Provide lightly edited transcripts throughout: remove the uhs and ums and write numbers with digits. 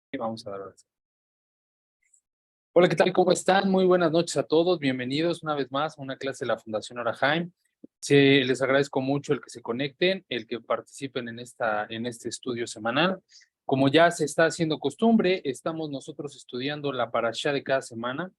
Y vamos a dar ahora sí. Hola, ¿qué tal? ¿Cómo están? Muy buenas noches a todos. Bienvenidos una vez más a una clase de la Fundación Orahaim. Les agradezco mucho el que se conecten, el que participen en este estudio semanal. Como ya se está haciendo costumbre, estamos nosotros estudiando la parashá de cada semana.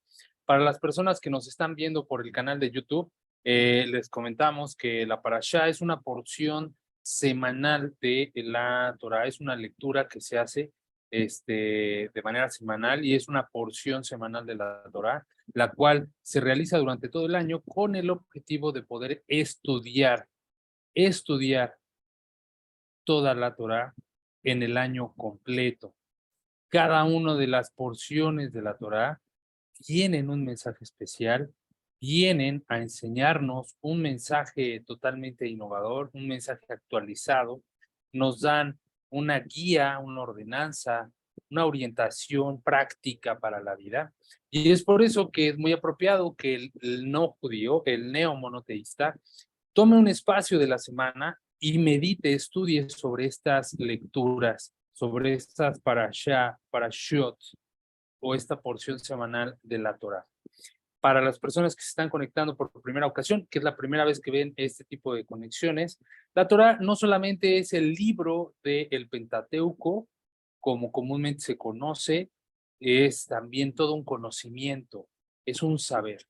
Para las personas que nos están viendo por el canal de YouTube, les comentamos que la parashá es una porción semanal de la Torah, es una lectura que se hace de manera semanal y es una porción semanal de la Torá, la cual se realiza durante todo el año con el objetivo de poder estudiar toda la Torá en el año completo. Cada una de las porciones de la Torá tienen un mensaje especial, vienen a enseñarnos un mensaje totalmente innovador, un mensaje actualizado, nos dan una guía, una ordenanza, una orientación práctica para la vida. Y es por eso que es muy apropiado que el no judío, el neomonoteísta, tome un espacio de la semana y medite, estudie sobre estas lecturas, sobre estas parashot, o esta porción semanal de la Torah. Para las personas que se están conectando por primera ocasión, que es la primera vez que ven este tipo de conexiones, la Torah no solamente es el libro del Pentateuco, como comúnmente se conoce, es también todo un conocimiento, es un saber.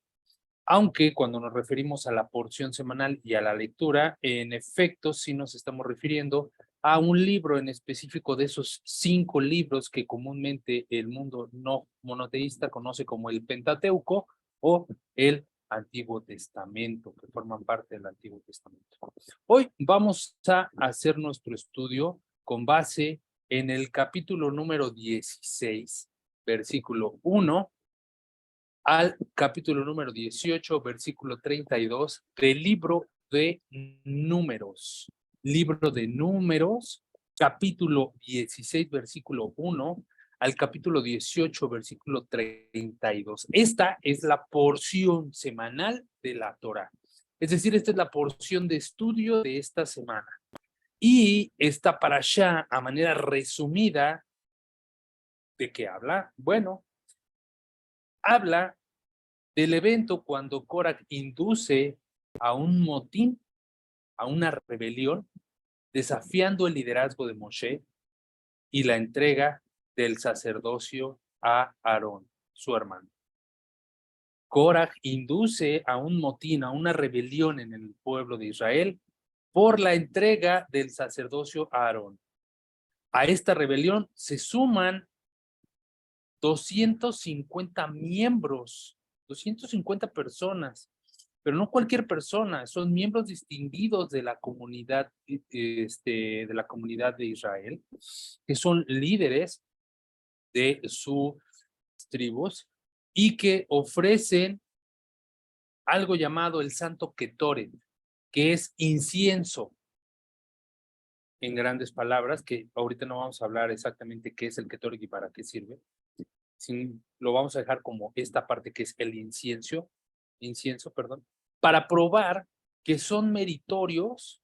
Aunque cuando nos referimos a la porción semanal y a la lectura, en efecto sí nos estamos refiriendo a un libro en específico de esos 5 libros que comúnmente el mundo no monoteísta conoce como el Pentateuco o el Antiguo Testamento, que forman parte del Antiguo Testamento. Hoy vamos a hacer nuestro estudio con base en el capítulo número 16, versículo 1 al capítulo número 18, versículo 32 del libro de Números. Libro de Números, capítulo 16, versículo 1 al capítulo 18, versículo 32. Esta es la porción semanal de la Torah. Es decir, esta es la porción de estudio de esta semana. Y esta parashá, a manera resumida, ¿de qué habla? Bueno, habla del evento cuando Korach induce a un motín, a una rebelión, desafiando el liderazgo de Moshe y la entrega del sacerdocio a Aarón, su hermano. Korach induce a un motín, a una rebelión en el pueblo de Israel por la entrega del sacerdocio a Aarón. A esta rebelión se suman 250 miembros, 250 personas, pero no cualquier persona, son miembros distinguidos de la comunidad, de Israel, que son líderes de sus tribus y que ofrecen algo llamado el Santo Ketoret, que es incienso, en grandes palabras, que ahorita no vamos a hablar exactamente qué es el Ketoret y para qué sirve, lo vamos a dejar como esta parte que es el incienso, perdón, para probar que son meritorios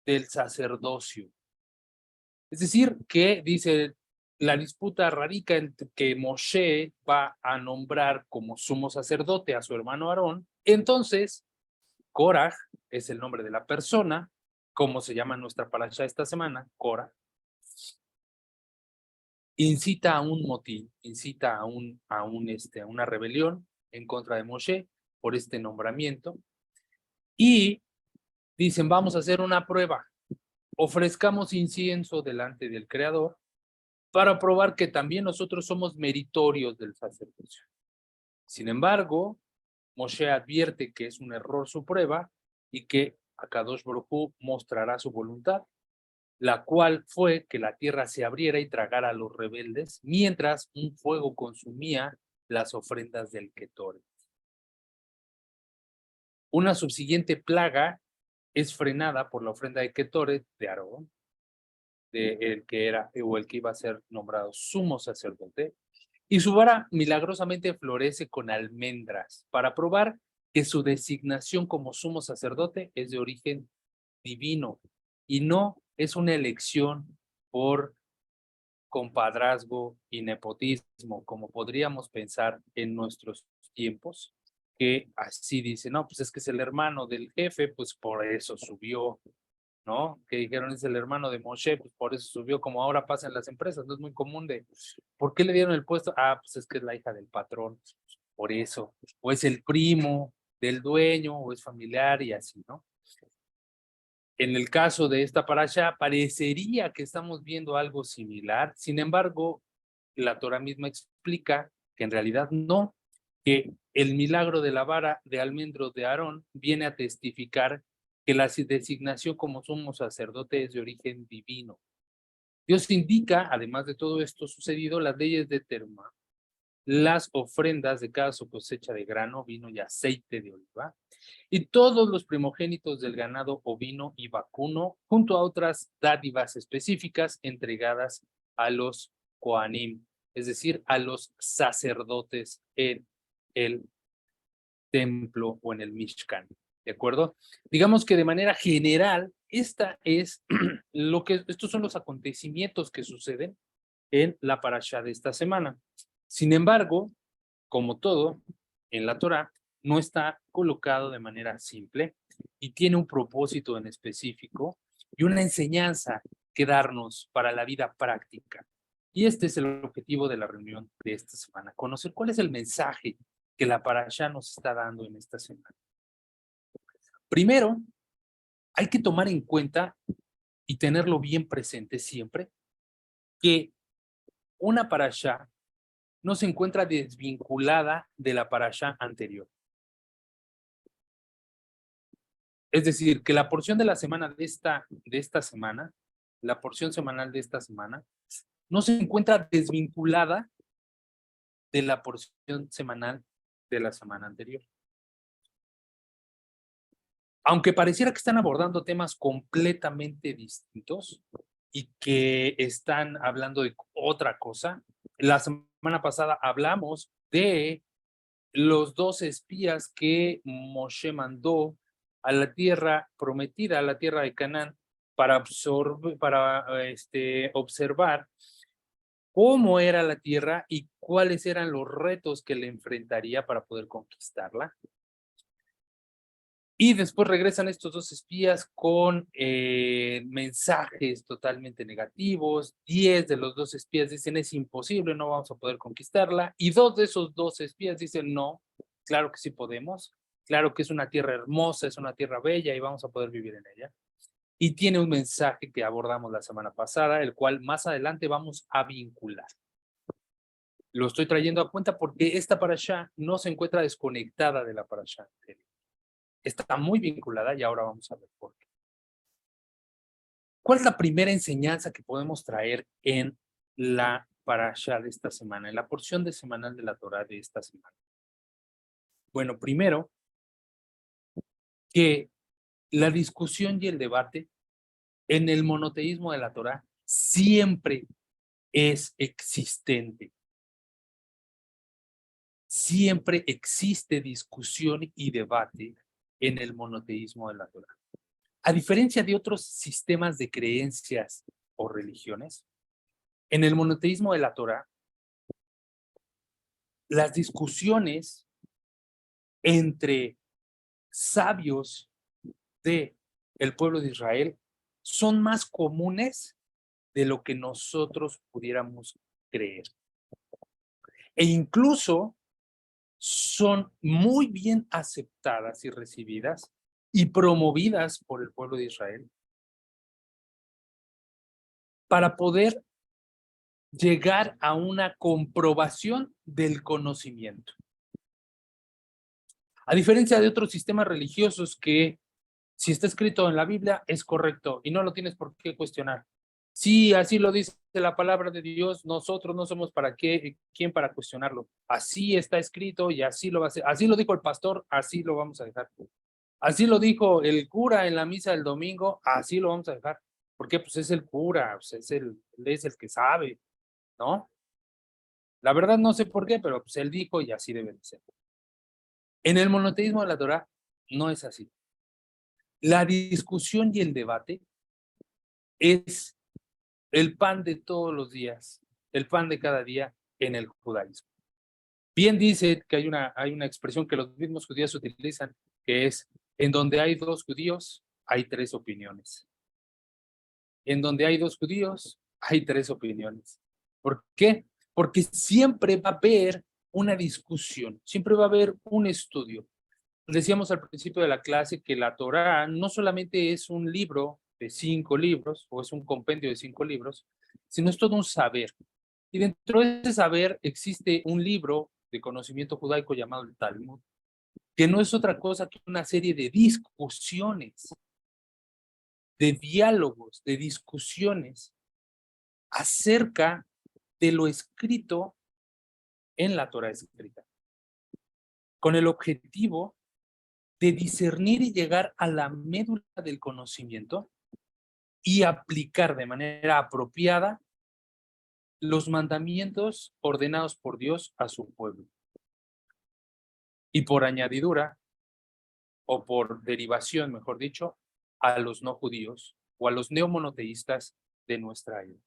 del sacerdocio. Es decir, que dice la disputa radica en que Moshe va a nombrar como sumo sacerdote a su hermano Aarón. Entonces, Korah es el nombre de la persona, como se llama nuestra parasha esta semana, Korah, incita a un motín, incita a una rebelión en contra de Moshe por este nombramiento y dicen, vamos a hacer una prueba, ofrezcamos incienso delante del Creador para probar que también nosotros somos meritorios del sacerdocio. Sin embargo, Moshe advierte que es un error su prueba y que Akadosh Baruj Hu mostrará su voluntad, la cual fue que la tierra se abriera y tragara a los rebeldes, mientras un fuego consumía las ofrendas del Ketoret. Una subsiguiente plaga es frenada por la ofrenda de Ketoret de Aarón, de el que era o el que iba a ser nombrado sumo sacerdote, y su vara milagrosamente florece con almendras para probar que su designación como sumo sacerdote es de origen divino y no es una elección por compadrazgo y nepotismo, como podríamos pensar en nuestros tiempos, que así dice, no, pues es que es el hermano del jefe, pues por eso subió, ¿no? Que dijeron es el hermano de Moshe, pues por eso subió, como ahora pasa en las empresas, no es muy común de, ¿por qué le dieron el puesto? Ah, pues es que es la hija del patrón, por eso, o es el primo del dueño, o es familiar y así, ¿no? En el caso de esta parasha, parecería que estamos viendo algo similar, sin embargo, la Torah misma explica que en realidad no, que el milagro de la vara de almendro de Aarón viene a testificar que la designación como sumo sacerdote es de origen divino. Dios indica, además de todo esto sucedido, las leyes de Terma, las ofrendas de cada su cosecha de grano, vino y aceite de oliva, y todos los primogénitos del ganado ovino y vacuno, junto a otras dádivas específicas entregadas a los Kohanim, es decir, a los sacerdotes en el templo o en el Mishkan, ¿de acuerdo? Digamos que de manera general, esta es estos son los acontecimientos que suceden en la parasha de esta semana. Sin embargo, como todo en la Torá, no está colocado de manera simple y tiene un propósito en específico y una enseñanza que darnos para la vida práctica. Y este es el objetivo de la reunión de esta semana, conocer cuál es el mensaje que la parasha nos está dando en esta semana. Primero, hay que tomar en cuenta y tenerlo bien presente siempre que una parasha no se encuentra desvinculada de la parasha anterior. Es decir, que la porción de la semana de esta semana, la porción semanal de esta semana, no se encuentra desvinculada de la porción semanal de la semana anterior. Aunque pareciera que están abordando temas completamente distintos y que están hablando de otra cosa, la semana pasada hablamos de los 12 espías que Moshe mandó a la tierra prometida, a la tierra de Canaán, para observar cómo era la tierra y cuáles eran los retos que le enfrentaría para poder conquistarla. Y después regresan estos 2 espías con mensajes totalmente negativos. 10 de los 2 espías dicen es imposible, no vamos a poder conquistarla. Y 2 de esos 2 espías dicen no, claro que sí podemos. Claro que es una tierra hermosa, es una tierra bella y vamos a poder vivir en ella. Y tiene un mensaje que abordamos la semana pasada, el cual más adelante vamos a vincular. Lo estoy trayendo a cuenta porque esta parashá no se encuentra desconectada de la parashá anterior. Está muy vinculada y ahora vamos a ver por qué. ¿Cuál es la primera enseñanza que podemos traer en la parasha de esta semana, en la porción de semanal de la Torá de esta semana? Bueno, primero, que la discusión y el debate en el monoteísmo de la Torá siempre es existente. Siempre existe discusión y debate en el monoteísmo de la Torá. A diferencia de otros sistemas de creencias o religiones, en el monoteísmo de la Torá, las discusiones entre sabios de el pueblo de Israel son más comunes de lo que nosotros pudiéramos creer. E incluso son muy bien aceptadas y recibidas y promovidas por el pueblo de Israel para poder llegar a una comprobación del conocimiento. A diferencia de otros sistemas religiosos que si está escrito en la Biblia es correcto y no lo tienes por qué cuestionar. Si así lo dice la palabra de Dios, nosotros no somos quién para cuestionarlo. Así está escrito y así lo va a hacer. Así lo dijo el pastor, así lo vamos a dejar. Así lo dijo el cura en la misa del domingo, así lo vamos a dejar. Porque pues es el cura, pues es el que sabe, ¿no? La verdad no sé por qué, pero pues él dijo y así debe de ser. En el monoteísmo de la Torá no es así. La discusión y el debate es el pan de todos los días el pan de cada día en el judaísmo. Bien dice que hay una expresión que los mismos judíos utilizan, que es, en donde hay dos judíos, hay tres opiniones. En donde hay dos judíos, hay tres opiniones. ¿Por qué? Porque siempre va a haber una discusión, siempre va a haber un estudio. Decíamos al principio de la clase que la Torá no solamente es un libro de 5 libros, o es un compendio de 5 libros, sino es todo un saber. Y dentro de ese saber existe un libro de conocimiento judaico llamado el Talmud, que no es otra cosa que una serie de discusiones, de diálogos, de discusiones acerca de lo escrito en la Torá escrita, con el objetivo de discernir y llegar a la médula del conocimiento y aplicar de manera apropiada los mandamientos ordenados por Dios a su pueblo. Y por añadidura, o por derivación, mejor dicho, a los no judíos o a los neomonoteístas de nuestra era.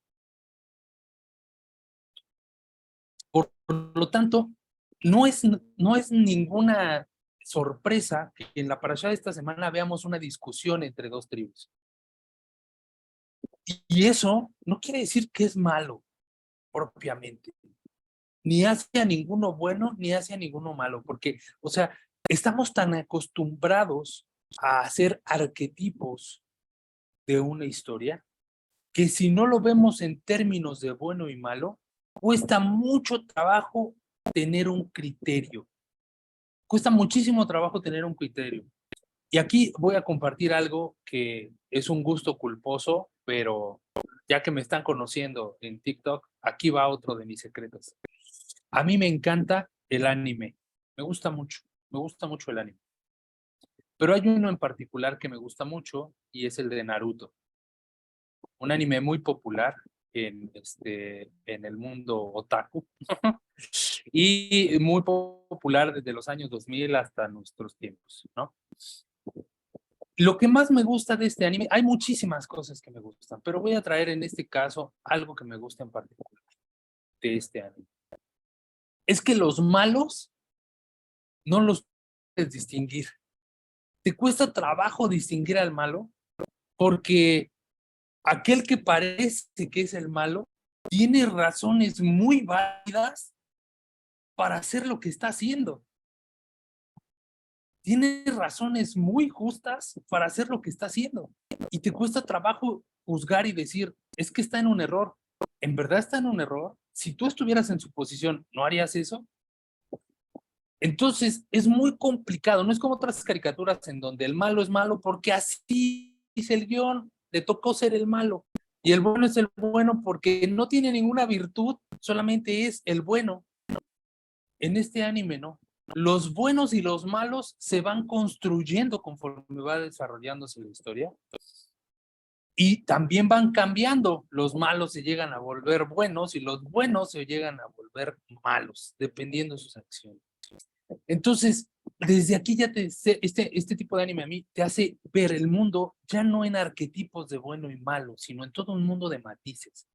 Por lo tanto, no es ninguna sorpresa que en la parashá de esta semana veamos una discusión entre dos tribus. Y eso no quiere decir que es malo propiamente. Ni hace a ninguno bueno, ni hace a ninguno malo, porque, o sea, estamos tan acostumbrados a hacer arquetipos de una historia que si no lo vemos en términos de bueno y malo, cuesta mucho trabajo tener un criterio. Cuesta muchísimo trabajo tener un criterio. Y aquí voy a compartir algo que es un gusto culposo, pero ya que me están conociendo en TikTok, aquí va otro de mis secretos. A mí me encanta el anime. Me gusta mucho el anime. Pero hay uno en particular que me gusta mucho y es el de Naruto. Un anime muy popular en el mundo otaku y muy popular desde los años 2000 hasta nuestros tiempos, ¿no? Lo que más me gusta de este anime, hay muchísimas cosas que me gustan, pero voy a traer en este caso algo que me gusta en particular de este anime. Es que los malos no los puedes distinguir. Te cuesta trabajo distinguir al malo porque aquel que parece que es el malo tiene razones muy válidas para hacer lo que está haciendo. Tiene razones muy justas para hacer lo que está haciendo. Y te cuesta trabajo juzgar y decir, es que está en un error. ¿En verdad está en un error? Si tú estuvieras en su posición, ¿no harías eso? Entonces, es muy complicado. No es como otras caricaturas en donde el malo es malo porque así dice el guión, le tocó ser el malo. Y el bueno es el bueno porque no tiene ninguna virtud, solamente es el bueno. En este anime, ¿no? Los buenos y los malos se van construyendo conforme va desarrollándose la historia. Y también van cambiando. Los malos se llegan a volver buenos y los buenos se llegan a volver malos, dependiendo de sus acciones. Entonces, desde aquí ya este tipo de anime a mí te hace ver el mundo ya no en arquetipos de bueno y malo, sino en todo un mundo de matices.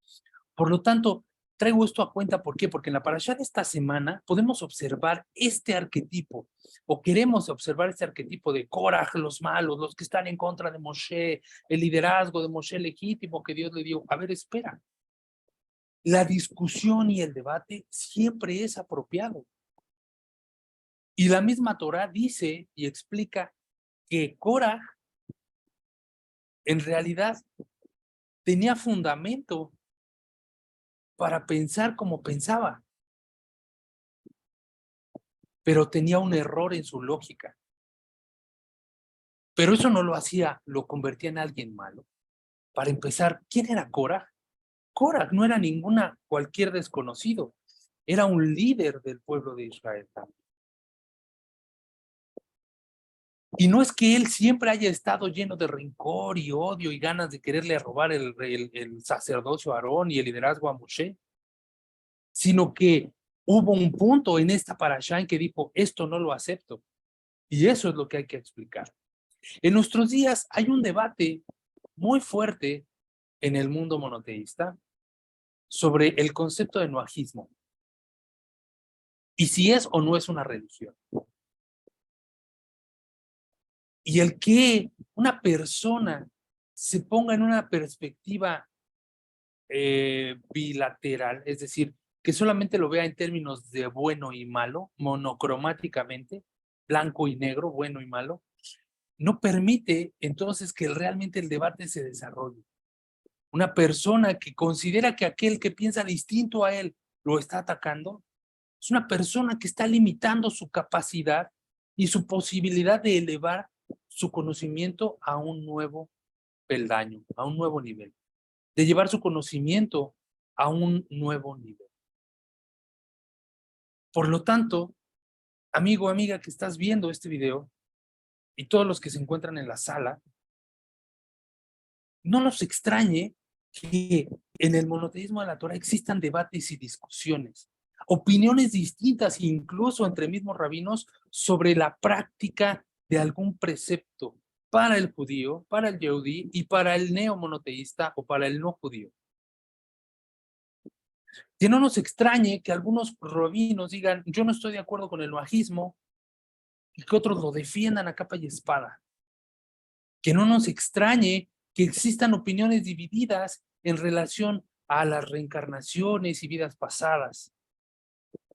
Por lo tanto, traigo esto a cuenta, ¿por qué? Porque en la parashá de esta semana podemos observar este arquetipo, o queremos observar este arquetipo de Koraj, los malos, los que están en contra de Moshe, el liderazgo de Moshe legítimo que Dios le dio. A ver, espera. La discusión y el debate siempre es apropiado. Y la misma Torá dice y explica que Koraj en realidad tenía fundamento para pensar como pensaba, pero tenía un error en su lógica. Pero eso no lo hacía, lo convertía en alguien malo. Para empezar, ¿quién era Koraj? Koraj no era cualquier desconocido, era un líder del pueblo de Israel también. Y no es que él siempre haya estado lleno de rencor y odio y ganas de quererle robar el sacerdocio a Aarón y el liderazgo a Moshe, sino que hubo un punto en esta parashá en que dijo, esto no lo acepto. Y eso es lo que hay que explicar. En nuestros días hay un debate muy fuerte en el mundo monoteísta sobre el concepto de noajismo y si es o no es una religión. Y el que una persona se ponga en una perspectiva bilateral, es decir, que solamente lo vea en términos de bueno y malo, monocromáticamente, blanco y negro, bueno y malo, no permite entonces que realmente el debate se desarrolle. Una persona que considera que aquel que piensa distinto a él lo está atacando, es una persona que está limitando su capacidad y su posibilidad de elevar su conocimiento a un nuevo peldaño, a un nuevo nivel, de llevar su conocimiento a un nuevo nivel. Por lo tanto, amigo, amiga que estás viendo este video y todos los que se encuentran en la sala, no nos extrañe que en el monoteísmo de la Torah existan debates y discusiones, opiniones distintas incluso entre mismos rabinos sobre la práctica de algún precepto para el judío, para el yehudí y para el neomonoteísta o para el no judío. Que no nos extrañe que algunos rabinos digan, yo no estoy de acuerdo con el noajismo, y que otros lo defiendan a capa y espada. Que no nos extrañe que existan opiniones divididas en relación a las reencarnaciones y vidas pasadas.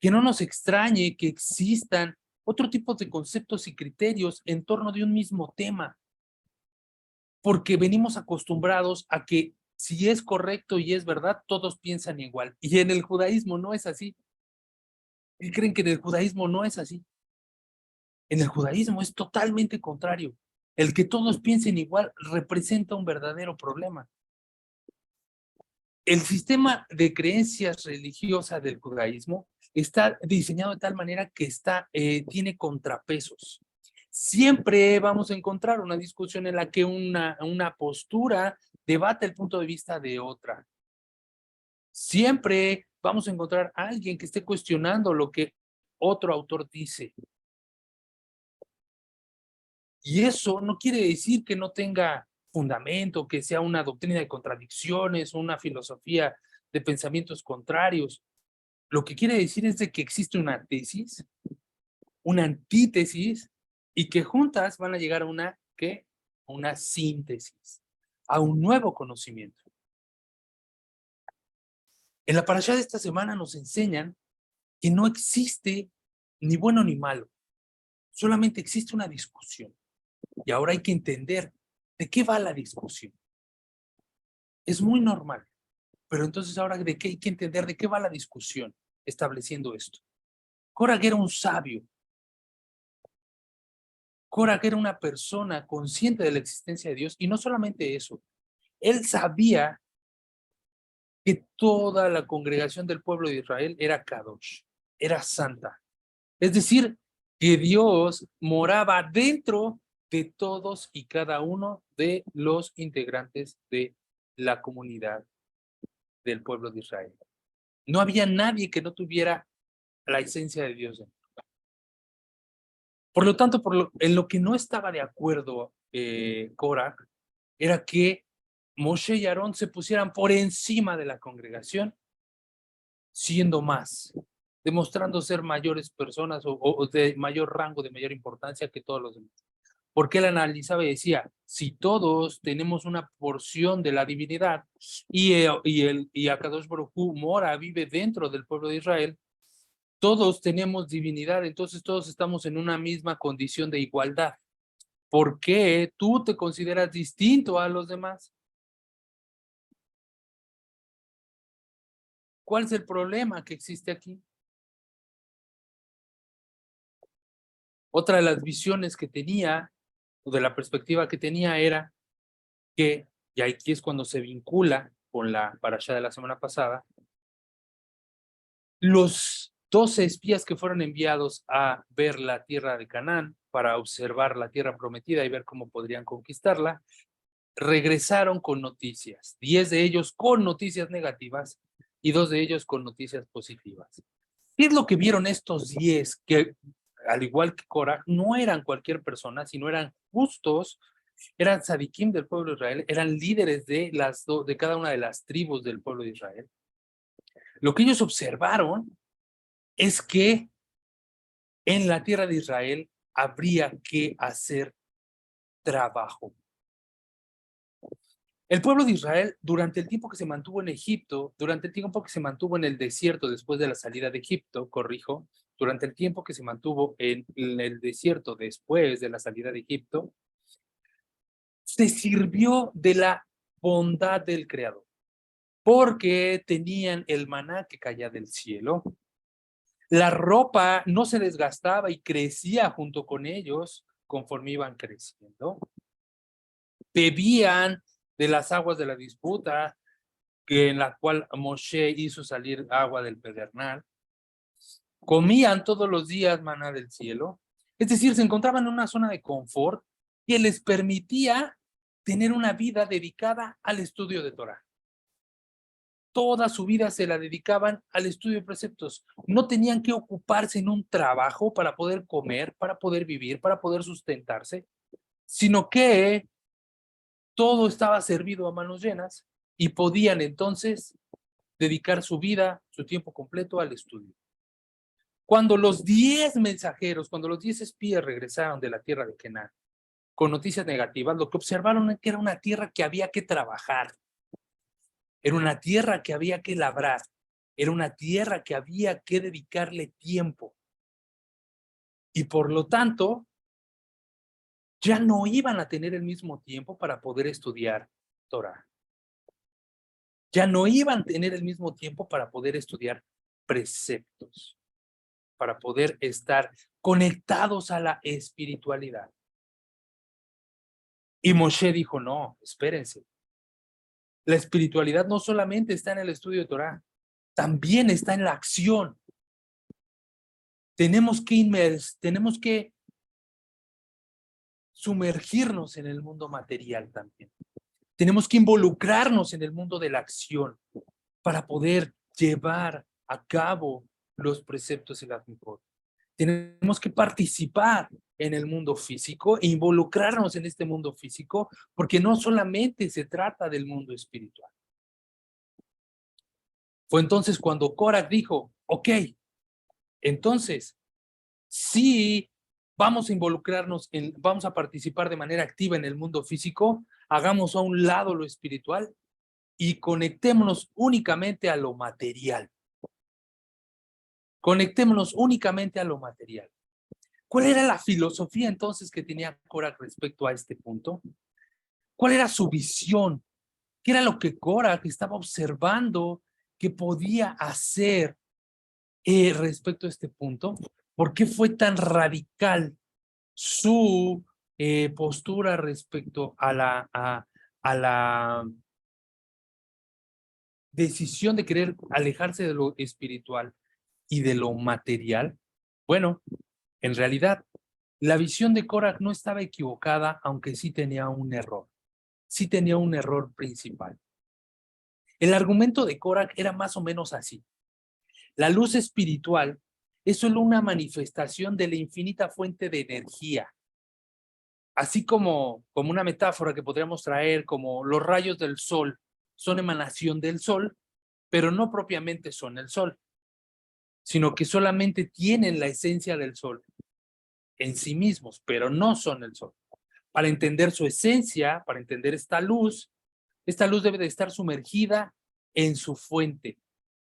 Que no nos extrañe que existan otro tipo de conceptos y criterios en torno de un mismo tema, porque venimos acostumbrados a que si es correcto y es verdad, todos piensan igual. Y en el judaísmo no es así. ¿Y creen que en el judaísmo no es así? En el judaísmo es totalmente contrario. El que todos piensen igual representa un verdadero problema. El sistema de creencias religiosas del judaísmo está diseñado de tal manera que tiene contrapesos. Siempre vamos a encontrar una discusión en la que una postura debate el punto de vista de otra. Siempre vamos a encontrar a alguien que esté cuestionando lo que otro autor dice. Y eso no quiere decir que no tenga fundamento, que sea una doctrina de contradicciones, una filosofía de pensamientos contrarios. Lo que quiere decir es de que existe una tesis, una antítesis, y que juntas van a llegar a una síntesis, a un nuevo conocimiento. En la parashá de esta semana nos enseñan que no existe ni bueno ni malo, solamente existe una discusión. Y ahora hay que entender de qué va la discusión. Es muy normal, pero entonces ahora hay que entender de qué va la discusión estableciendo esto. Korah era un sabio. Korah era una persona consciente de la existencia de Dios y no solamente eso, él sabía que toda la congregación del pueblo de Israel era Kadosh, era santa. Es decir, que Dios moraba dentro de todos y cada uno de los integrantes de la comunidad del pueblo de Israel. No había nadie que no tuviera la esencia de Dios dentro. Por lo tanto, en lo que no estaba de acuerdo Korah, era que Moshe y Aarón se pusieran por encima de la congregación, siendo más, demostrando ser mayores personas o de mayor rango, de mayor importancia que todos los demás. Porque él analizaba y decía, si todos tenemos una porción de la divinidad y Akadosh Baruj Hu mora, vive dentro del pueblo de Israel, todos tenemos divinidad, entonces todos estamos en una misma condición de igualdad. ¿Por qué tú te consideras distinto a los demás? ¿Cuál es el problema que existe aquí? Otra de las visiones que tenía, o de la perspectiva que tenía era que, y aquí es cuando se vincula con la parashá de la semana pasada, los 12 espías que fueron enviados a ver la tierra de Canaán para observar la tierra prometida y ver cómo podrían conquistarla, regresaron con noticias, 10 de ellos con noticias negativas y 2 de ellos con noticias positivas. ¿Qué es lo que vieron estos 10 que, al igual que Korah, no eran cualquier persona, sino eran justos, eran tzadikim del pueblo de Israel, eran líderes de cada una de las tribus del pueblo de Israel? Lo que ellos observaron es que en la tierra de Israel habría que hacer trabajo. El pueblo de Israel, durante el tiempo que se mantuvo en Egipto, durante el tiempo que se mantuvo en el desierto después de la salida de Egipto, corrijo, durante el tiempo que se mantuvo en el desierto después de la salida de Egipto, se sirvió de la bondad del Creador, porque tenían el maná que caía del cielo. La ropa no se desgastaba y crecía junto con ellos conforme iban creciendo. Bebían de las aguas de la disputa, en la cual Moshe hizo salir agua del pedernal. Comían todos los días maná del cielo. Es decir, se encontraban en una zona de confort que les permitía tener una vida dedicada al estudio de Torah. Toda su vida se la dedicaban al estudio de preceptos. No tenían que ocuparse en un trabajo para poder comer, para poder vivir, para poder sustentarse, sino que todo estaba servido a manos llenas y podían entonces dedicar su vida, su tiempo completo al estudio. Cuando los 10 mensajeros, cuando los 10 espías regresaron de la tierra de Canaán con noticias negativas, lo que observaron es que era una tierra que había que trabajar, era una tierra que había que labrar, era una tierra que había que dedicarle tiempo. Y por lo tanto, ya no iban a tener el mismo tiempo para poder estudiar Torah. Ya no iban a tener el mismo tiempo para poder estudiar preceptos, para poder estar conectados a la espiritualidad. Y Moshe dijo, no, espérense. La espiritualidad no solamente está en el estudio de Torah, también está en la acción. Tenemos que sumergirnos en el mundo material también. Tenemos que involucrarnos en el mundo de la acción para poder llevar a cabo los preceptos y las mitzvot. Tenemos que participar en el mundo físico e involucrarnos en este mundo físico, porque no solamente se trata del mundo espiritual. Fue entonces cuando Korach dijo, ok, entonces, sí, vamos a involucrarnos, vamos a participar de manera activa en el mundo físico, hagamos a un lado lo espiritual y conectémonos únicamente a lo material. Conectémonos únicamente a lo material. ¿Cuál era la filosofía entonces que tenía Korach respecto a este punto? ¿Cuál era su visión? ¿Qué era lo que Korach estaba observando que podía hacer respecto a este punto? ¿Por qué fue tan radical su postura respecto a la decisión de querer alejarse de lo espiritual y de lo material? Bueno, en realidad, la visión de Korach no estaba equivocada, aunque sí tenía un error. Sí tenía un error principal. El argumento de Korach era más o menos así. La luz espiritual es solo una manifestación de la infinita fuente de energía. Así como una metáfora que podríamos traer, como los rayos del sol son emanación del sol, pero no propiamente son el sol, sino que solamente tienen la esencia del sol en sí mismos, pero no son el sol. Para entender su esencia, para entender esta luz debe de estar sumergida en su fuente.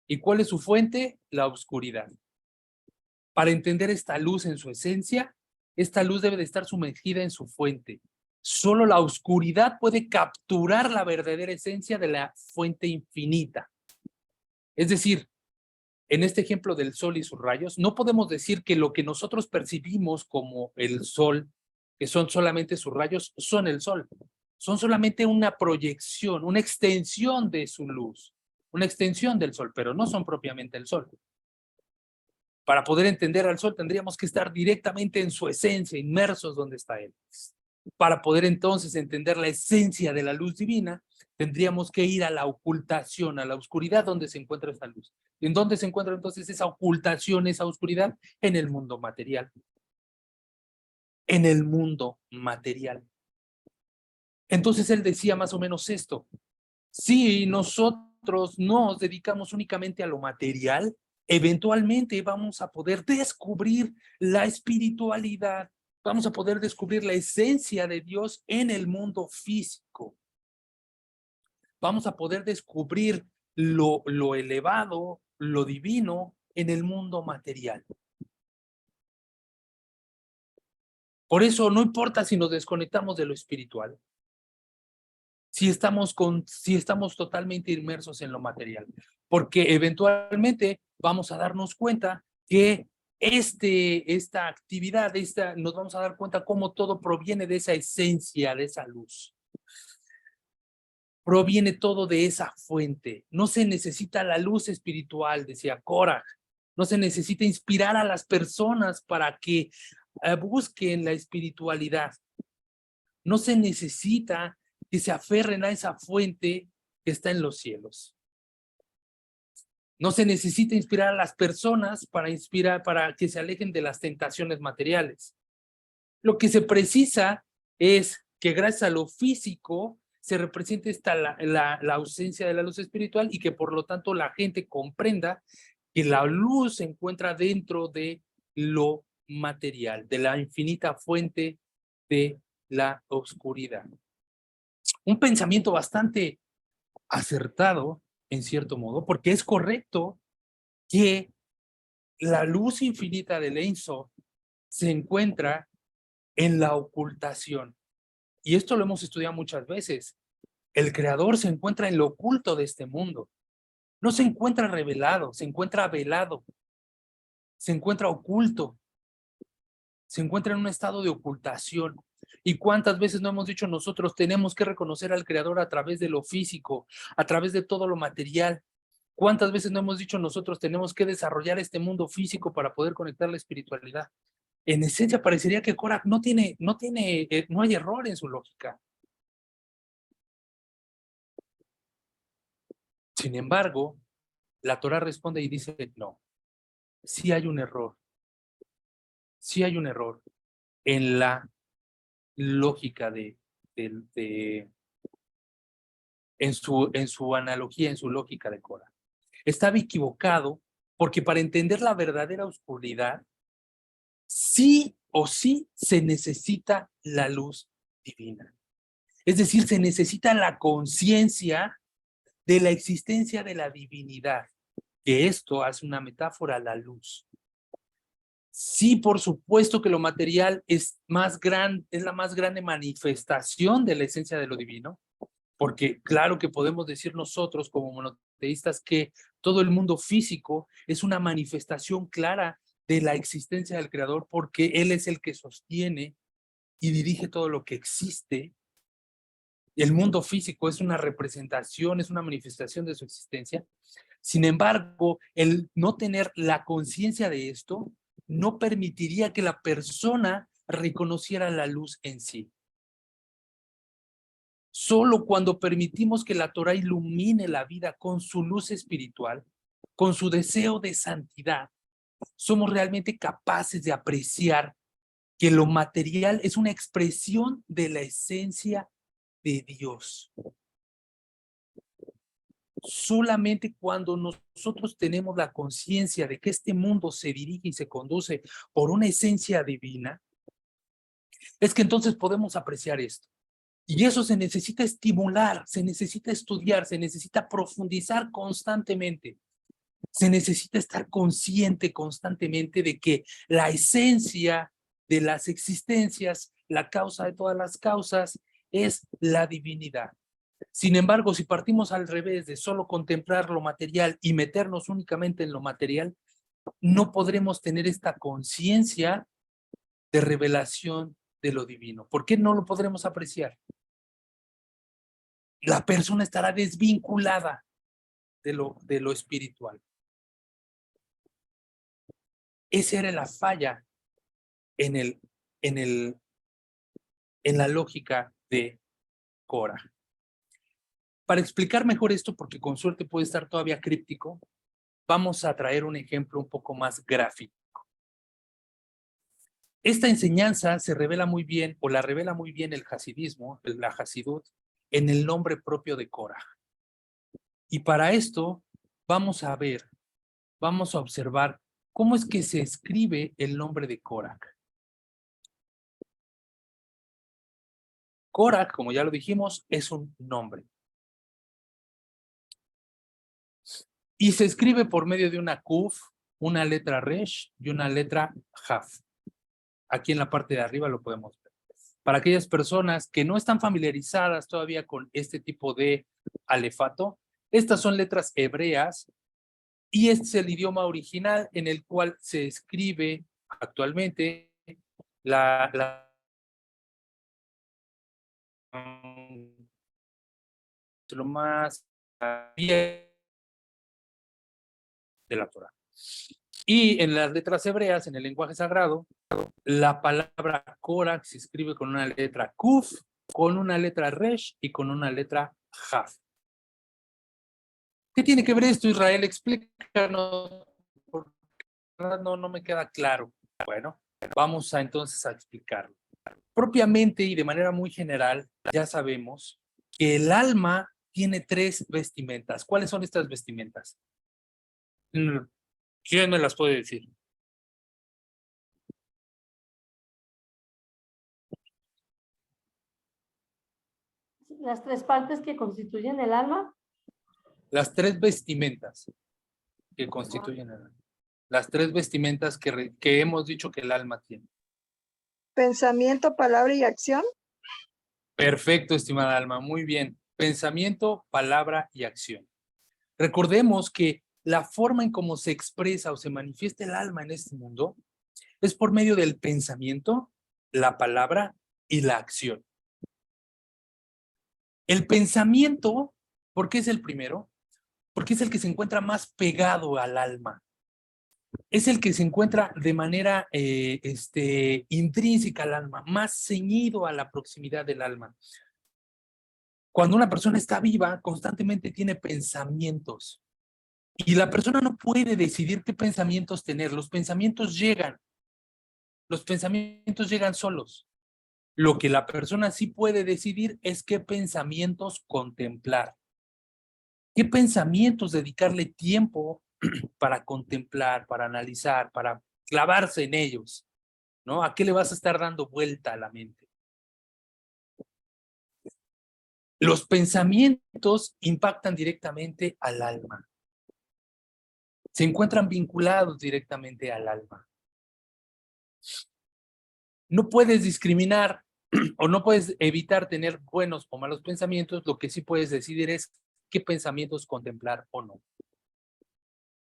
¿Y cuál es su fuente? La oscuridad. Para entender esta luz en su esencia, esta luz debe de estar sumergida en su fuente. Solo la oscuridad puede capturar la verdadera esencia de la fuente infinita. Es decir, en este ejemplo del sol y sus rayos, no podemos decir que lo que nosotros percibimos como el sol, que son solamente sus rayos, son el sol. Son solamente una proyección, una extensión de su luz, una extensión del sol, pero no son propiamente el sol. Para poder entender al sol tendríamos que estar directamente en su esencia, inmersos donde está él. Para poder entonces entender la esencia de la luz divina, tendríamos que ir a la ocultación, a la oscuridad donde se encuentra esta luz. ¿En dónde se encuentra entonces esa ocultación, esa oscuridad? En el mundo material. En el mundo material. Entonces él decía más o menos esto. Si nosotros nosotros nos dedicamos únicamente a lo material, eventualmente vamos a poder descubrir la espiritualidad, vamos a poder descubrir la esencia de Dios en el mundo físico. Vamos a poder descubrir lo elevado, lo divino en el mundo material. Por eso no importa si nos desconectamos de lo espiritual, si estamos totalmente inmersos en lo material, porque eventualmente vamos a darnos cuenta que esta actividad, nos vamos a dar cuenta cómo todo proviene de esa esencia, de esa luz. Proviene todo de esa fuente. No se necesita la luz espiritual, decía Korah. No se necesita inspirar a las personas para que busquen la espiritualidad. No se necesita que se aferren a esa fuente que está en los cielos. No se necesita inspirar a las personas para que se alejen de las tentaciones materiales. Lo que se precisa es que gracias a lo físico se represente la ausencia de la luz espiritual y que por lo tanto la gente comprenda que la luz se encuentra dentro de lo material, de la infinita fuente de la oscuridad. Un pensamiento bastante acertado, en cierto modo, porque es correcto que la luz infinita del Ein Sof se encuentra en la ocultación. Y esto lo hemos estudiado muchas veces. El creador se encuentra en lo oculto de este mundo. No se encuentra revelado, se encuentra velado, se encuentra oculto, se encuentra en un estado de ocultación. ¿Y cuántas veces no hemos dicho nosotros tenemos que reconocer al creador a través de lo físico, a través de todo lo material? ¿Cuántas veces no hemos dicho nosotros tenemos que desarrollar este mundo físico para poder conectar la espiritualidad? En esencia parecería que Korah no hay error en su lógica. Sin embargo, la Torah responde y dice, no, sí hay un error. Sí hay un error en la lógica en su analogía, en su lógica de Korah. Estaba equivocado porque para entender la verdadera oscuridad, sí o sí se necesita la luz divina. Es decir, se necesita la conciencia de la existencia de la divinidad, que esto hace una metáfora a la luz. Sí, por supuesto que lo material es la más grande manifestación de la esencia de lo divino, porque claro que podemos decir nosotros como monoteístas que todo el mundo físico es una manifestación clara de la existencia del Creador, porque Él es el que sostiene y dirige todo lo que existe. El mundo físico es una representación, es una manifestación de su existencia. Sin embargo, el no tener la conciencia de esto no permitiría que la persona reconociera la luz en sí. Solo cuando permitimos que la Torah ilumine la vida con su luz espiritual, con su deseo de santidad, somos realmente capaces de apreciar que lo material es una expresión de la esencia de Dios. Solamente cuando nosotros tenemos la conciencia de que este mundo se dirige y se conduce por una esencia divina, es que entonces podemos apreciar esto. Y eso se necesita estimular, se necesita estudiar, se necesita profundizar constantemente. Se necesita estar consciente constantemente de que la esencia de las existencias, la causa de todas las causas, es la divinidad. Sin embargo, si partimos al revés de solo contemplar lo material y meternos únicamente en lo material, no podremos tener esta conciencia de revelación de lo divino. ¿Por qué no lo podremos apreciar? La persona estará desvinculada de lo espiritual. Esa era la falla en la lógica de Korah. Para explicar mejor esto, porque con suerte puede estar todavía críptico, vamos a traer un ejemplo un poco más gráfico. Esta enseñanza se revela muy bien, o la revela muy bien el hasidismo, la Hasidut, en el nombre propio de Korah. Y para esto vamos a ver, vamos a observar cómo es que se escribe el nombre de Korach. Korach, como ya lo dijimos, es un nombre. Y se escribe por medio de una Kuf, una letra Resh y una letra Haf. Aquí en la parte de arriba lo podemos ver. Para aquellas personas que no están familiarizadas todavía con este tipo de alefato, estas son letras hebreas y este es el idioma original en el cual se escribe actualmente lo más bien de la Torah. Y en las letras hebreas, en el lenguaje sagrado, la palabra Korach se escribe con una letra Kuf, con una letra Resh y con una letra Haf. ¿Qué tiene que ver esto, Israel? Explícanos, porque no me queda claro. Bueno, vamos a entonces a explicarlo. Propiamente y de manera muy general, ya sabemos que el alma tiene 3 vestimentas. ¿Cuáles son estas vestimentas? ¿Quién me las puede decir? Las 3 partes que constituyen el alma. Las 3 vestimentas que constituyen el alma. Las 3 vestimentas que hemos dicho que el alma tiene. Pensamiento, palabra y acción. Perfecto, estimada Alma, muy bien. Pensamiento, palabra y acción. Recordemos que la forma en cómo se expresa o se manifiesta el alma en este mundo es por medio del pensamiento, la palabra y la acción. El pensamiento, ¿por qué es el primero? Porque es el que se encuentra más pegado al alma. Es el que se encuentra de manera intrínseca al alma, más ceñido a la proximidad del alma. Cuando una persona está viva, constantemente tiene pensamientos. Y la persona no puede decidir qué pensamientos tener. Los pensamientos llegan. Los pensamientos llegan solos. Lo que la persona sí puede decidir es qué pensamientos contemplar. ¿Qué pensamientos dedicarle tiempo para contemplar, para analizar, para clavarse en ellos? ¿No? ¿A qué le vas a estar dando vuelta a la mente? Los pensamientos impactan directamente al alma. Se encuentran vinculados directamente al alma. No puedes discriminar o no puedes evitar tener buenos o malos pensamientos, lo que sí puedes decidir es qué pensamientos contemplar o no.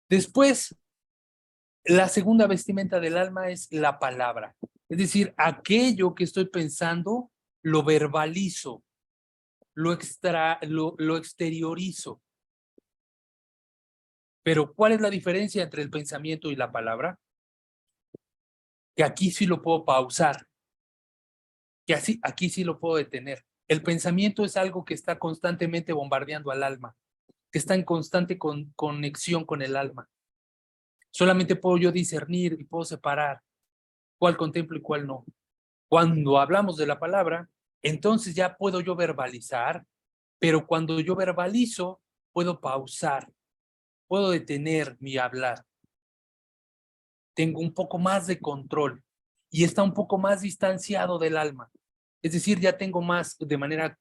Después, la segunda vestimenta del alma es la palabra. Es decir, aquello que estoy pensando lo verbalizo, lo exteriorizo. Pero ¿cuál es la diferencia entre el pensamiento y la palabra? Que aquí sí lo puedo pausar, que aquí sí lo puedo detener. El pensamiento es algo que está constantemente bombardeando al alma, que está en constante conexión con el alma. Solamente puedo yo discernir y puedo separar cuál contemplo y cuál no. Cuando hablamos de la palabra, entonces ya puedo yo verbalizar, pero cuando yo verbalizo, puedo pausar, puedo detener mi hablar. Tengo un poco más de control y está un poco más distanciado del alma. Es decir, ya tengo más de manera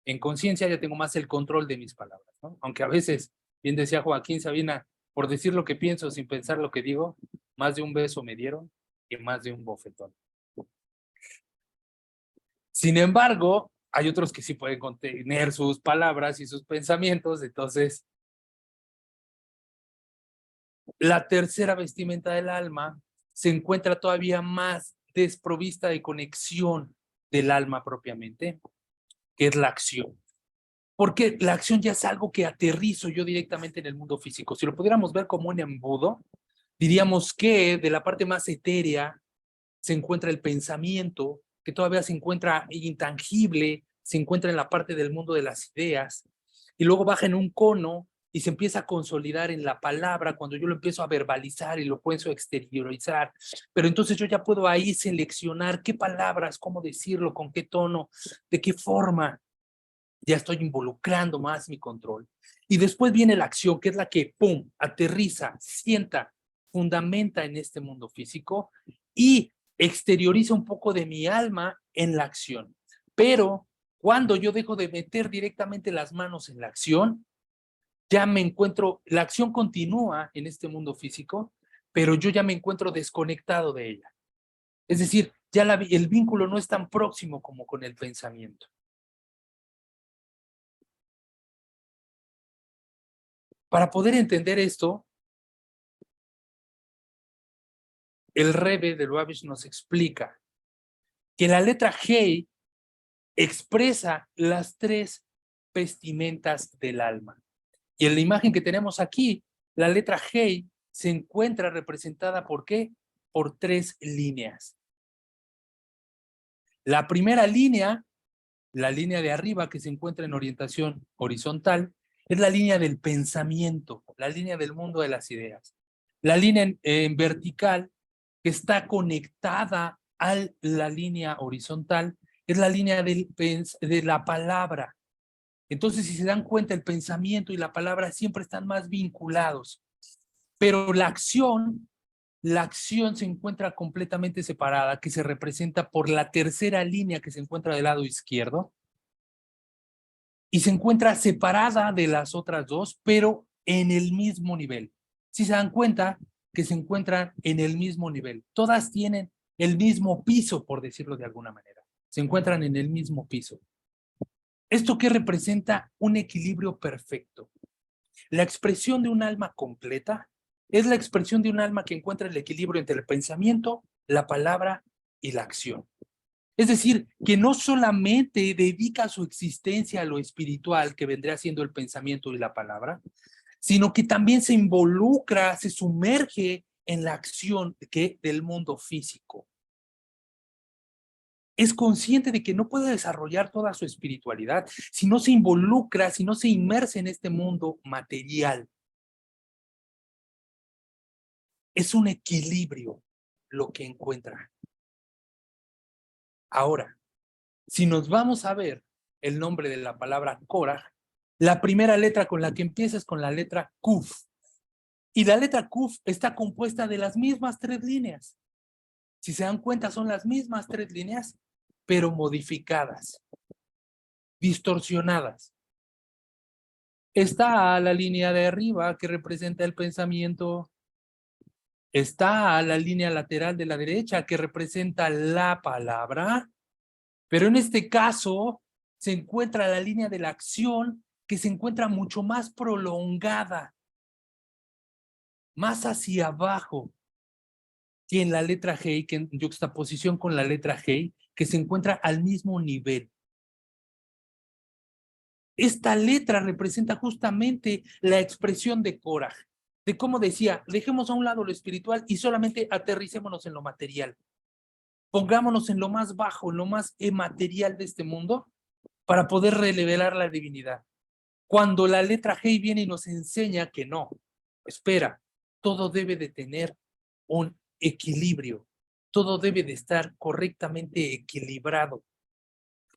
en conciencia, ya tengo más el control de mis palabras, ¿no? Aunque a veces, bien decía Joaquín Sabina, por decir lo que pienso sin pensar lo que digo, más de un beso me dieron y más de un bofetón. Sin embargo, hay otros que sí pueden contener sus palabras y sus pensamientos, entonces la tercera vestimenta del alma se encuentra todavía más desprovista de conexión del alma propiamente, que es la acción. Porque la acción ya es algo que aterrizo yo directamente en el mundo físico. Si lo pudiéramos ver como un embudo, diríamos que de la parte más etérea se encuentra el pensamiento, que todavía se encuentra intangible, se encuentra en la parte del mundo de las ideas, y luego baja en un cono y se empieza a consolidar en la palabra cuando yo lo empiezo a verbalizar y lo puedo exteriorizar. Pero entonces yo ya puedo ahí seleccionar qué palabras, cómo decirlo, con qué tono, de qué forma. Ya estoy involucrando más mi control. Y después viene la acción, que es la que, ¡pum!, aterriza, sienta, fundamenta en este mundo físico y exterioriza un poco de mi alma en la acción. Pero cuando yo dejo de meter directamente las manos en la acción, ya me encuentro, la acción continúa en este mundo físico, pero yo ya me encuentro desconectado de ella. Es decir, ya el vínculo no es tan próximo como con el pensamiento. Para poder entender esto, el Rebbe de Lubavitch nos explica que la letra Hey expresa las tres vestimentas del alma. Y en la imagen que tenemos aquí, la letra Hey se encuentra representada ¿por qué? Por tres líneas. La primera línea, la línea de arriba que se encuentra en orientación horizontal, es la línea del pensamiento, la línea del mundo de las ideas. La línea en vertical, que está conectada a la línea horizontal, es la línea de la palabra. Entonces, si se dan cuenta, el pensamiento y la palabra siempre están más vinculados. Pero la acción se encuentra completamente separada, que se representa por la tercera línea que se encuentra del lado izquierdo, y se encuentra separada de las otras dos, pero en el mismo nivel. Si se dan cuenta que se encuentran en el mismo nivel, todas tienen el mismo piso, por decirlo de alguna manera. Se encuentran en el mismo piso. ¿Esto qué representa? Un equilibrio perfecto. La expresión de un alma completa es la expresión de un alma que encuentra el equilibrio entre el pensamiento, la palabra y la acción. Es decir, que no solamente dedica su existencia a lo espiritual, que vendría siendo el pensamiento y la palabra, sino que también se involucra, se sumerge en la acción del mundo físico. Es consciente de que no puede desarrollar toda su espiritualidad si no se involucra, si no se inmersa en este mundo material. Es un equilibrio lo que encuentra. Ahora, si nos vamos a ver el nombre de la palabra Korah, la primera letra con la que empieza es con la letra Kuf. Y la letra Kuf está compuesta de las mismas tres líneas. Si se dan cuenta, son las mismas tres líneas, pero modificadas, distorsionadas. Está la línea de arriba que representa el pensamiento. Está la línea lateral de la derecha que representa la palabra. Pero en este caso se encuentra la línea de la acción que se encuentra mucho más prolongada, más hacia abajo que en la letra G, que en yuxtaposición con la letra G, que se encuentra al mismo nivel. Esta letra representa justamente la expresión de Korah, de cómo decía, dejemos a un lado lo espiritual y solamente aterricémonos en lo material. Pongámonos en lo más bajo, en lo más material de este mundo para poder revelar la divinidad. Cuando la letra G viene y nos enseña que no, espera, todo debe de tener un equilibrio, todo debe de estar correctamente equilibrado,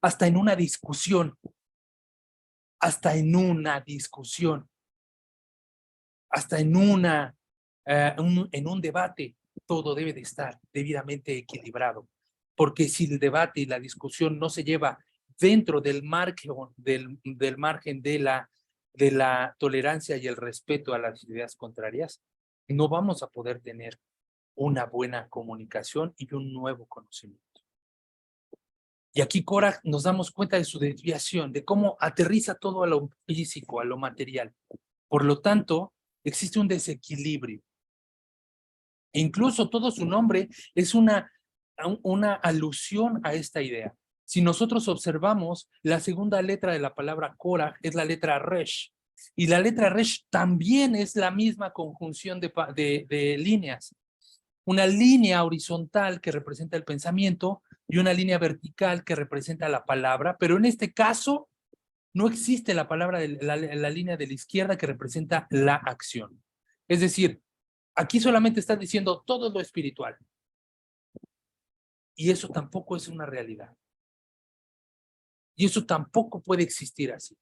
hasta en una discusión, hasta en un debate, todo debe de estar debidamente equilibrado, porque si el debate y la discusión no se lleva dentro del margen de la tolerancia y el respeto a las ideas contrarias, no vamos a poder tener una buena comunicación y un nuevo conocimiento. Y aquí Korah nos damos cuenta de su desviación, de cómo aterriza todo a lo físico, a lo material. Por lo tanto, existe un desequilibrio. E incluso todo su nombre es una alusión a esta idea. Si nosotros observamos, la segunda letra de la palabra Korah es la letra Resh. Y la letra Resh también es la misma conjunción de líneas. Una línea horizontal que representa el pensamiento y una línea vertical que representa la palabra, pero en este caso no existe la palabra de la línea de la izquierda que representa la acción. Es decir, aquí solamente está diciendo todo lo espiritual. Y eso tampoco es una realidad. Y eso tampoco puede existir así.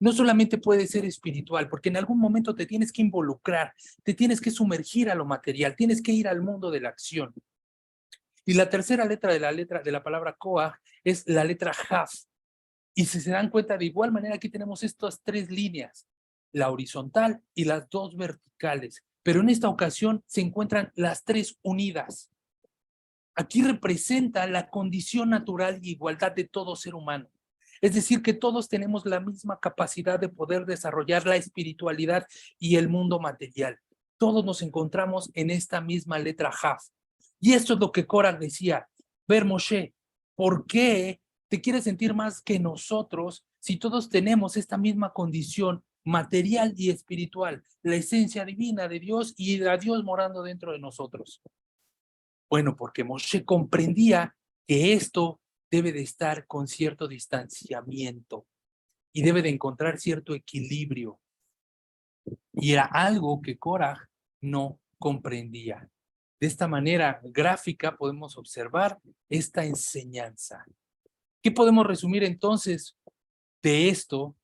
No solamente puede ser espiritual, porque en algún momento te tienes que involucrar, te tienes que sumergir a lo material, tienes que ir al mundo de la acción. Y la tercera letra de la palabra Koach es la letra Haf. Y si se dan cuenta, de igual manera aquí tenemos estas tres líneas, la horizontal y las dos verticales. Pero en esta ocasión se encuentran las tres unidas. Aquí representa la condición natural y igualdad de todo ser humano. Es decir, que todos tenemos la misma capacidad de poder desarrollar la espiritualidad y el mundo material. Todos nos encontramos en esta misma letra Haf. Y esto es lo que Korah decía: ver, Moshe, ¿por qué te quieres sentir más que nosotros si todos tenemos esta misma condición material y espiritual, la esencia divina de Dios y a Dios morando dentro de nosotros? Bueno, porque Moshe comprendía que esto debe de estar con cierto distanciamiento y debe de encontrar cierto equilibrio. Y era algo que Korah no comprendía. De esta manera gráfica podemos observar esta enseñanza. ¿Qué podemos resumir entonces de esto,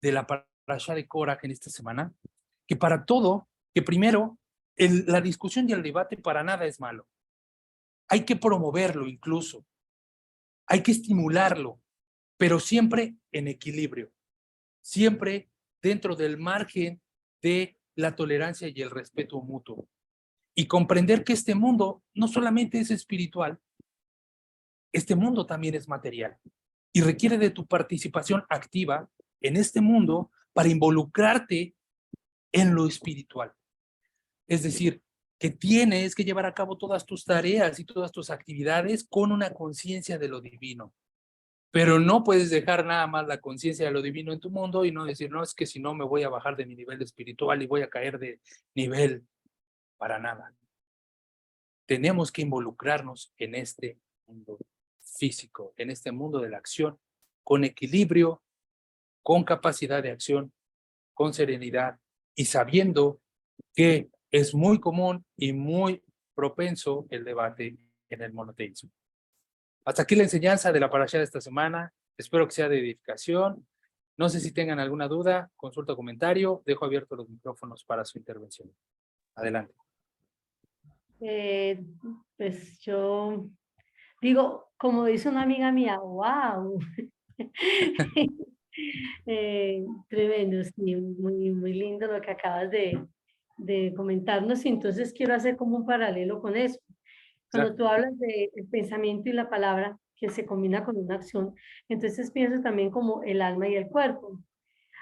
de la parashá de Korah en esta semana? Que para todo, que primero, la discusión y el debate para nada es malo. Hay que promoverlo incluso. Hay que estimularlo, pero siempre en equilibrio. Siempre dentro del margen de la tolerancia y el respeto mutuo. Y comprender que este mundo no solamente es espiritual, este mundo también es material. Y requiere de tu participación activa en este mundo para involucrarte en lo espiritual. Es decir, que tienes que llevar a cabo todas tus tareas y todas tus actividades con una conciencia de lo divino. Pero no puedes dejar nada más la conciencia de lo divino en tu mundo y no decir, no, es que si no me voy a bajar de mi nivel espiritual y voy a caer de nivel. Para nada. Tenemos que involucrarnos en este mundo físico, en este mundo de la acción, con equilibrio, con capacidad de acción, con serenidad y sabiendo que es muy común y muy propenso el debate en el monoteísmo. Hasta aquí la enseñanza de la parashá de esta semana. Espero que sea de edificación. No sé si tengan alguna duda, consulta o comentario. Dejo abiertos los micrófonos para su intervención. Adelante. Pues yo digo, como dice una amiga mía, wow. Tremendo, sí, muy, muy lindo lo que acabas de comentarnos. Y entonces quiero hacer como un paralelo con eso. Cuando tú hablas del pensamiento y la palabra que se combina con una acción, entonces pienso también como el alma y el cuerpo.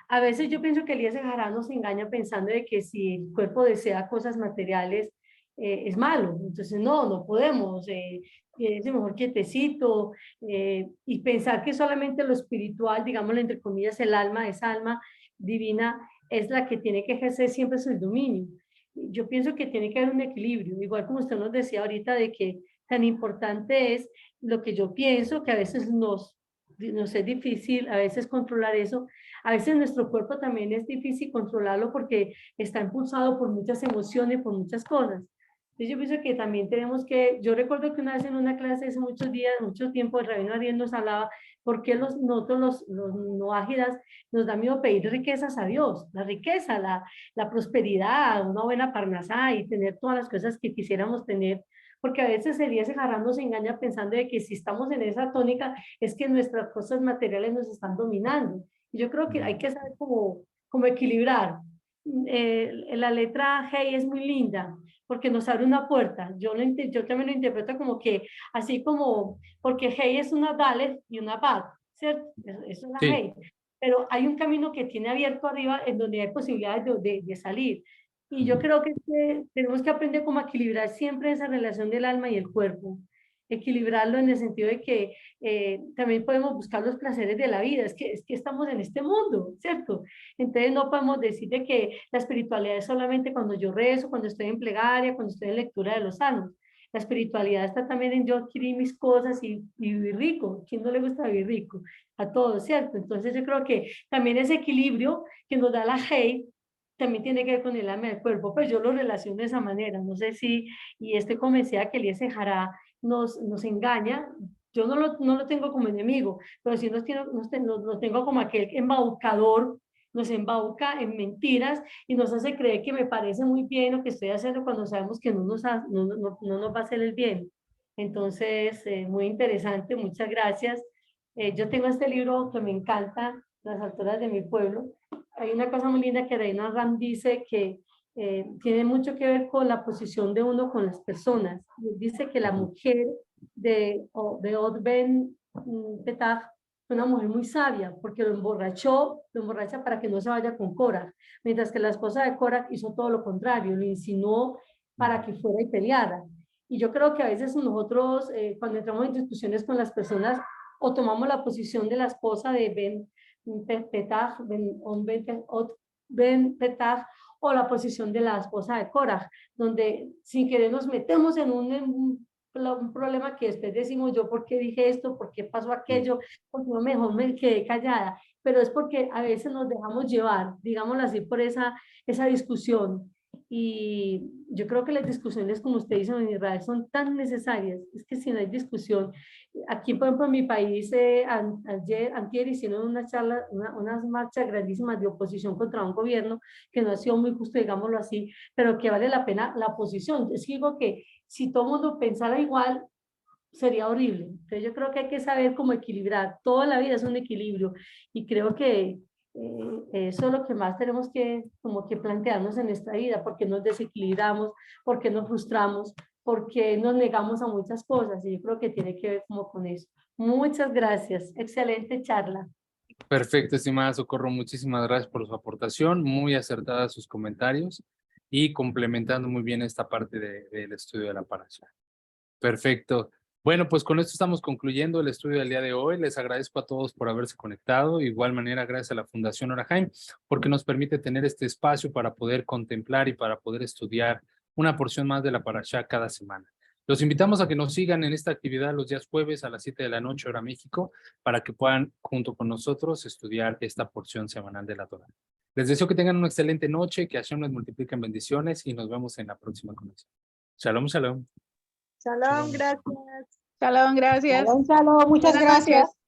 A veces yo pienso que Elías Jará nos engaña pensando de que si el cuerpo desea cosas materiales, es malo. Entonces, no, no podemos. Es mejor quietecito. Y pensar que solamente lo espiritual, digámoslo entre comillas, el alma, esa alma divina, es la que tiene que ejercer siempre su dominio. Yo pienso que tiene que haber un equilibrio, igual como usted nos decía ahorita de que tan importante es lo que yo pienso, que a veces nos es difícil a veces controlar eso. A veces nuestro cuerpo también es difícil controlarlo porque está impulsado por muchas emociones, por muchas cosas. Entonces yo pienso que también tenemos que, yo recuerdo que una vez en una clase hace muchos días, mucho tiempo, el rabino Ariel nos hablaba por qué nosotros los no ágidas nos da miedo pedir riquezas a Dios, la riqueza, la prosperidad, una buena parnasá y tener todas las cosas que quisiéramos tener, porque a veces Elías Jarrah nos engaña pensando de que si estamos en esa tónica es que nuestras cosas materiales nos están dominando. Y yo creo que hay que saber cómo equilibrar. La letra G es muy linda porque nos abre una puerta. Yo también lo interpreto como que, así como, porque G es una Dalet y una Bat, ¿cierto? Eso es la Sí. G. Pero hay un camino que tiene abierto arriba en donde hay posibilidades de salir. Y yo creo que tenemos que aprender cómo equilibrar siempre esa relación del alma y el cuerpo. Equilibrarlo en el sentido de que también podemos buscar los placeres de la vida. Es que estamos en este mundo, ¿cierto? Entonces no podemos decir de que la espiritualidad es solamente cuando yo rezo, cuando estoy en plegaria, cuando estoy en lectura de los salmos. La espiritualidad está también en yo adquirir mis cosas y vivir rico. ¿Quién no le gusta vivir rico? A todos, ¿cierto? Entonces yo creo que también ese equilibrio que nos da la Hey también tiene que ver con el alma del cuerpo, pues yo lo relaciono de esa manera, no sé si, y estoy convencida que Elías Jarrah nos engaña yo no lo tengo como enemigo, pero sí nos tengo como aquel embaucador, nos embauca en mentiras y nos hace creer que me parece muy bien lo que estoy haciendo cuando sabemos que no nos va a hacer el bien. Entonces, muy interesante, muchas gracias. Yo tengo este libro que me encanta, Las alturas de mi pueblo. Hay una cosa muy linda que Reina Ram dice que tiene mucho que ver con la posición de uno con las personas. Dice que la mujer de Od Ben Petach fue una mujer muy sabia porque lo emborracha para que no se vaya con Cora, mientras que la esposa de Cora hizo todo lo contrario, lo insinuó para que fuera y peleara. Y yo creo que a veces nosotros, cuando entramos en discusiones con las personas, o tomamos la posición de la esposa de Ben Petach, o la posición de la esposa de Cora, donde sin querer nos metemos en un problema que después decimos yo por qué dije esto, por qué pasó aquello, porque no mejor me quedé callada, pero es porque a veces nos dejamos llevar, digámoslo así, por esa discusión. Y yo creo que las discusiones, como usted dice en Israel, son tan necesarias. Es que si no hay discusión, aquí por ejemplo en mi país, antier hicieron una charla, unas marchas grandísimas de oposición contra un gobierno que no ha sido muy justo, digámoslo así, pero que vale la pena la oposición. Es que digo que si todo el mundo pensara igual, sería horrible. Entonces yo creo que hay que saber cómo equilibrar. Toda la vida es un equilibrio y creo que eso es lo que más tenemos que como que plantearnos en esta vida, porque nos desequilibramos, porque nos frustramos, porque nos negamos a muchas cosas y yo creo que tiene que ver como con eso. Muchas gracias. Excelente charla. Perfecto, estimada Socorro, muchísimas gracias por su aportación, muy acertadas sus comentarios y complementando muy bien esta parte del estudio de la parasha. Perfecto. Bueno, pues con esto estamos concluyendo el estudio del día de hoy. Les agradezco a todos por haberse conectado. De igual manera, gracias a la Fundación Orahaim, porque nos permite tener este espacio para poder contemplar y para poder estudiar una porción más de la parashá cada semana. Los invitamos a que nos sigan en esta actividad los días jueves a las 7 de la noche, hora México, para que puedan, junto con nosotros, estudiar esta porción semanal de la Torah. Les deseo que tengan una excelente noche, que Hashem les multiplique en bendiciones y nos vemos en la próxima conexión. Shalom, shalom. Shalom, gracias. Shalom, gracias. Shalom, muchas gracias.